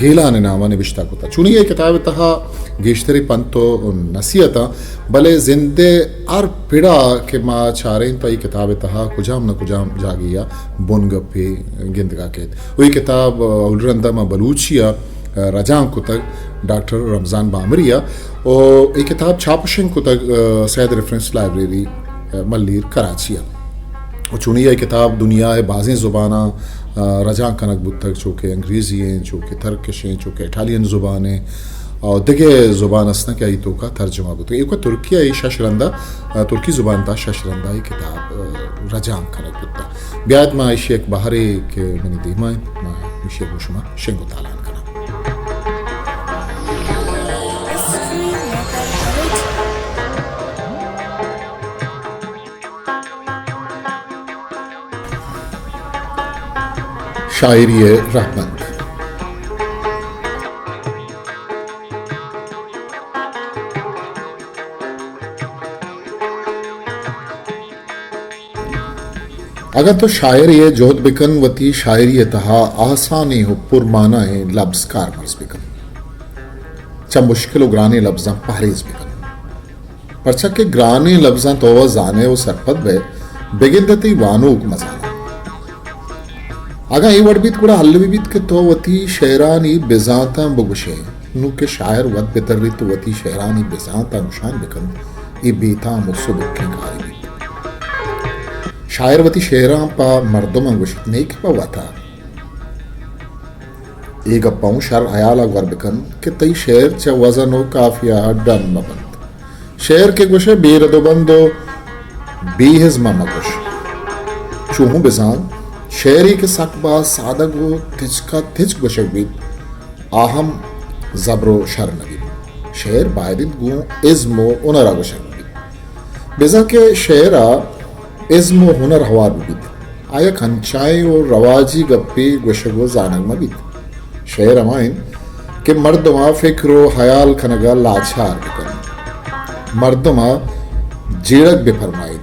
गेलाने नामा निविष्टा कोता चुनी ये किताब तहा गेश्तरी पंतो नसीहता भले जिंदे आर पिड़ा के मा चारें तो ये किताब तहा कुजाम न कुजाम जागिया बोनगपे गिंदगा के वही किताब उलरंदा मा बलूचिया रजां को तक डॉक्टर रमज़ान बामरिया और ये किताब छापशिंग को तक सैयद रेफरेंस लाइब्रेरी मल्लीर कराचिया और चुनी ये किताब दुनिया है बाज़ें ज़ुबाना रजा कनक बुत तक चूँकि अंग्रेज़ी हैं चूँकि तर्किश हैं चूँकि इटालियन ज़ुबान है और दिगे ज़ुबान असना क्या ही तो का तर्जुमा बुत एक तुर्किया ही शशरंदा तुर्की ज़ुबान था शशरंदा ये किताब रजा कनक बुत ब्याद मा इशेक बाहरे के मनी दीमा मा इशेक मुशमा शेंगो तालान कना शायरी रहमत अगर तो शायर ये जोत बिकन वती शायरी तहा आसानी हो पुरमाना है लफ्ज कारमर्ज बिकन चा मुश्किल ग्राने लफ्जा पहरेज बिकन परचा के ग्राने लफ्जा तो जाने वो सरपद बे बेगिंदती वानूक मजाना आगा ये वडबीत कुड़ा हल्लबीत के तो वती शेरानी बेजाता बुगशे नु के शायर वत बेतरी तो वती शेरानी बेजाता निशान बिकन ये बेता मुसो बिकने कारी शायर वती शेरा पा मर्दों मंगुशित नहीं के पा वता एक अपाऊं शर आयाला वर बिकन के तई शेर च वजनो काफिया डन मबंद शेर के गुशे बेरदो बंदो बेहज मगुश चूहू बेजान शेरी के सकबा सादग वो तिजका तिज गुशबीत आहम जबरो शर नबी शेर बायदिन गु इज्मो उनरा गुशबीत बेजा के शेरा इज्मो हुनर हवार बीत आया खंचाई और रवाजी गप्पे गुशगो जानग मबीत शेर अमाइन के मर्दमा फिक्रो हयाल खनगा लाचार बिकन मर्दमा जेड़क बेफरमाई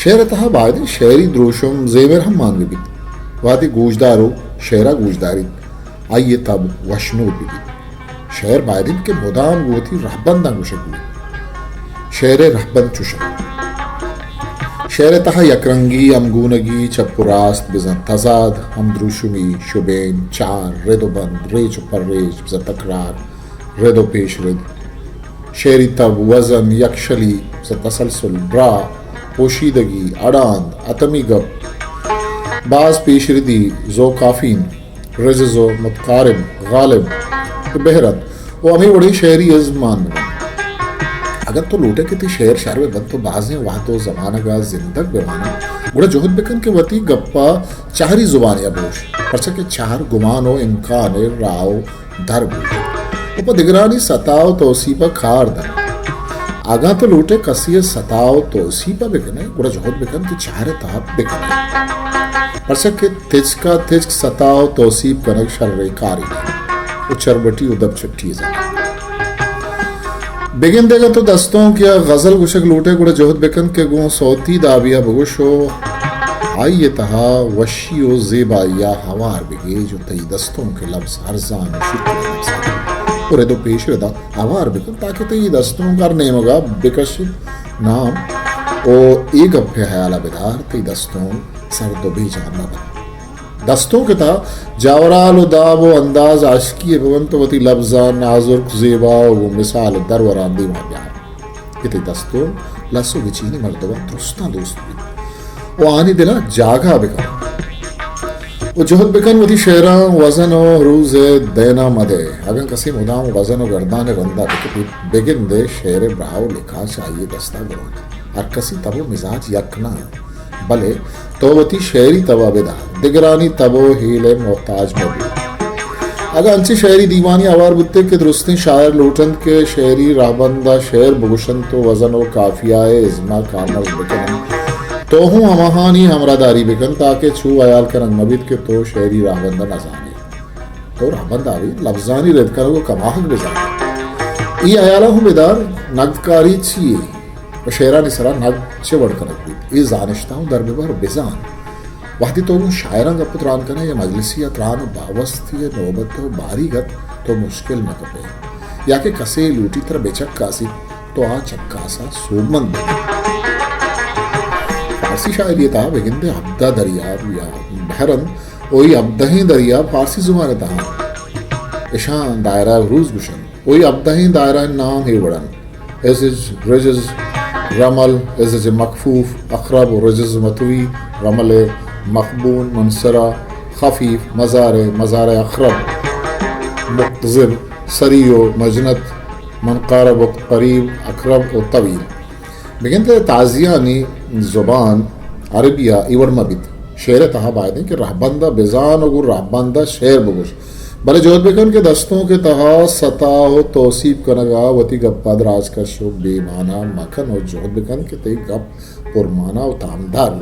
शेर तहा बायदिन शेरी द्रोशम जेवर हम मान बीत वादी गूजदारो शेरा गूजदारी आइए तब वशनो बिगी शेर बायदिन के मुदाम गोती रहबंदा गुशगु शेर रहबंद चुशक शेर तहा यकरंगी अमगूनगी चपुरास्त बिजन तजाद हमद्रुशुमी शुबेन चार रेदोबंद रेच पर रेच बिजन तकरार रेदो पेश रेद शेरी तब वजन यक्षली बिजन तसलसल ब्रा पोशीदगी अडांद अतमी गप बाज पेशरदी जो काफीन रजो मुतकारिब गालिब बहरत वो अमी बड़ी शहरी अजमान अगर तो लूटे के ती शेर शहर में बंद तो बाजें वहाँ तो जमाना का जिंदग बेमाना गुड़ा जोहद बिकन के वती गप्पा चाहरी जुबान या बोश परचा के चार गुमानो इम्कान राव दर बूटे ऊपर दिगरानी सताव तोसीपा खार दर आगा तो लूटे कसिए सताव तोसीपा बिकने गुड़ा जोहद बिकन की चार ताप बिकने परसक के तिजका तिजक सताव तोसीब कनक शर्रे कारी उचरबटी उदब छट्टी जा बेगिन देगा तो दस्तों क्या गजल गुशक लूटे गुड़े जोहद बेकन के गुण सौती दाबिया बगुशो आइए तहा वशियो जेबाइया हवार बिगे जो तई दस्तों के लफ्ज हरजान पूरे दो पेश रदा हवार बेकन ताकि तई दस्तों करने मगा बेकशित नाम ओ एक अभ्य हयाला बेदार तई दस्तों सर तो भी जानना बन दस्तों के था जावराल दाबो अंदाज आशिकी भवन तो वती लफ्जा नाजुर जेबा वो मिसाल दरवरांदी प्यार इतने दस्तों लसो विचीनी मर्दबा दोस्ता दोस्त भी वो आनी दिला जागा बिकन वो जोहद बिकन वती शेरा वजन और रूज देना मदे अगर कसी मुदाम वजन और गर्दान रंदा बेगिन दे शेर ब्राव लिखा चाहिए दस्ता गुरोना और कसी तबो मिजाज यकना भले तो वती शेरी तवा बेदा दिगरानी तबो हीले मोहताज में भी अगर अंची शहरी दीवानी आवार बुत्ते के दुरुस्ती शायर लूटन के शहरी राहबंदा शेर बुगुशन तो वजन व काफिया इज्मा कामर्स बिकन तो हूँ अमहानी हमरादारी बिकन ताकि छू अयाल कर नबित के तो शहरी राहबंदा न जाने तो राहबंदा भी लफ्जानी रद कर वो कमाहक बेजाने ये अयाला हूँ बेदार नगदकारी छिए व शेरा निसरा नग चवड़ कर ये जानश्ता हूँ दरबेबर बेजान वादी तो वो शायरंग अपत्रान कने या मजलिसी त्रान बावस्ती नौबत बारी गत तो मुश्किल में कपे या के कसे लूटी तर बेचक कासी तो आ चक्का सा सोमन फारसी शायरी था बेगिंदे अब्दा दरियाब या बहरन वही अब्दही दरिया फारसी जुबान था ईशान दायरा रूज गुशन वही अब्दही दायरा नाम ही वड़न एजिज रजज रमल एजिज मकफूफ अखरब रजज मतवी रमल मकबून मनसरा खफीफ मज़ार अखरब मुक्तज़िर सरियो मजनत मनकारब करीब अखरब और तवील बिगिनते ताजियानी ज़ुबान अरबिया इवर मबित शेर तहा बायदे कि रहबंदा बेजान और रहबंदा शेर बगुश बले जोत बेकन के दस्तों के तहा सता हो तोसीब कनगा वती गप्पा दराज का शो बेमाना मखन और जोत बेकन के तई गप पुरमाना और तामदार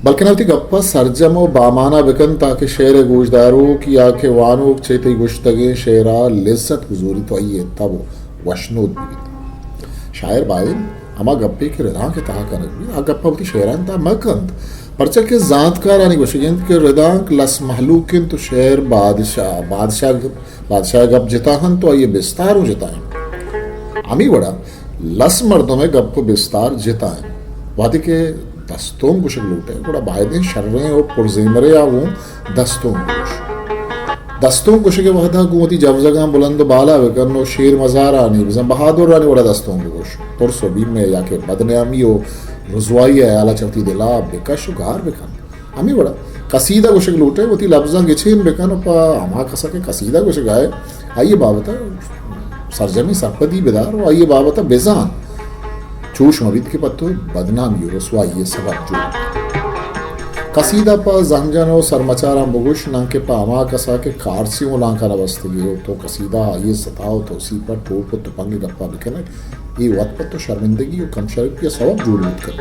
बल्कि नवती गप्पा सरजम और बामाना बेकन ताकि शेर गुजदारों की आंखें वानों चेते गुश्तगे शेरा लिज्जत गुजूरी तो आइए तब वशनोद भी शायर बायन अमा गप्पे के रदा के तहा कनक भी आ गप्पा होती शेरान ता मकंद परचा के जानकार आने गुशगिंद के रदांक लस महलूकिन तो शेर बादशाह गप जिताहन तो आइए बिस्तार हो जिताएं अमी बड़ा लस मर्दों में गप को बिस्तार जिताएं वादी के दस्तों गुशक लूटे बड़ा बायदे शर्रें और पुरजेमरे आवूं दस्तों कुछ के वहदा गुमती जब जगह बुलंद बाला वेकनो शेर मज़ार आनी बिज़म बहादुर रानी बड़ा दस्तों गुश पुरसो बीम में याके बदनामी ओ रुजवाई आला चलती दिला बेकश गार बेकन हमी बड़ा कसीदा कुछ के लूटे वती लफ्ज़ा गिछिन बेकन पा हमा कसा के कसीदा कुछ गाए आइए बाबता सरजमी सरपदी बेदार और आइए बाबता बेजान चूश मबिद के पत्तो बदनामी रुसवाई ये सबब जो कसीदा पा जंजनो सरमचारा मुगुश ना के पामा कसा के कारसी हो लांका नवस्तगी हो तो कसीदा ये सताओ तो सी पर टोप तो पंगे गप्पा बिकना ये वक्त पर तो शर्मिंदगी और कम शर्म के सबब जोड़ कर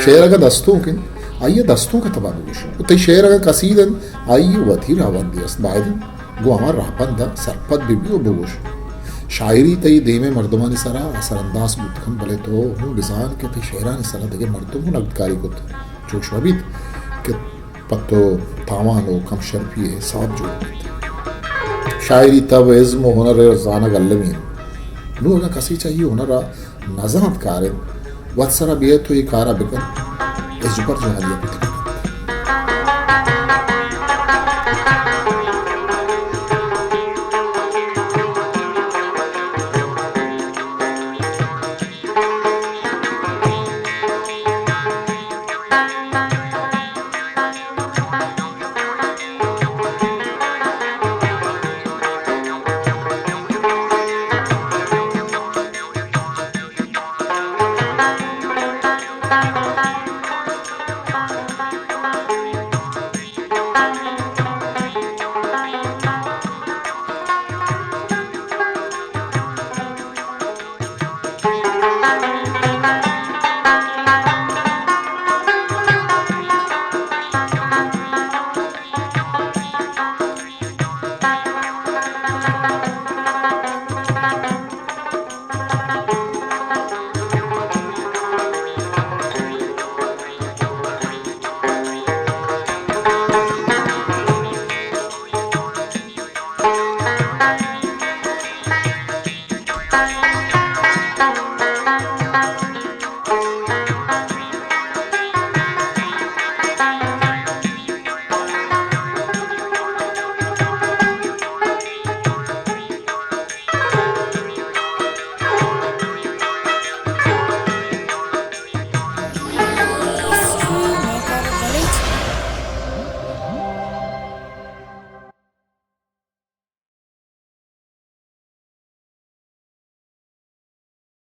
शेर का दस्तों के आइए दस्तों का तबाह मुगुश तो शेर का कसीदन आइए वथी रावन दियस बायदन गो हमार रापंदा सरपत बिबी और बुगुश शायरी तई देमे मर्दमानी सरा असरअंदाज बुतखन भले तो हूँ बिजान के थे शेरानी सरा दगे मर्दों हूँ नगदकारी को जो शोभित के पत्तो तावानो कम शर्फी है साब जो शायरी तब इज़्म हुनर ज़ाना गल्लमीन नो अगर कसी चाहिए हुनरा नज़ात कारे वत्सरा बिये तो ये कारा बिकन इस पर जो हालिया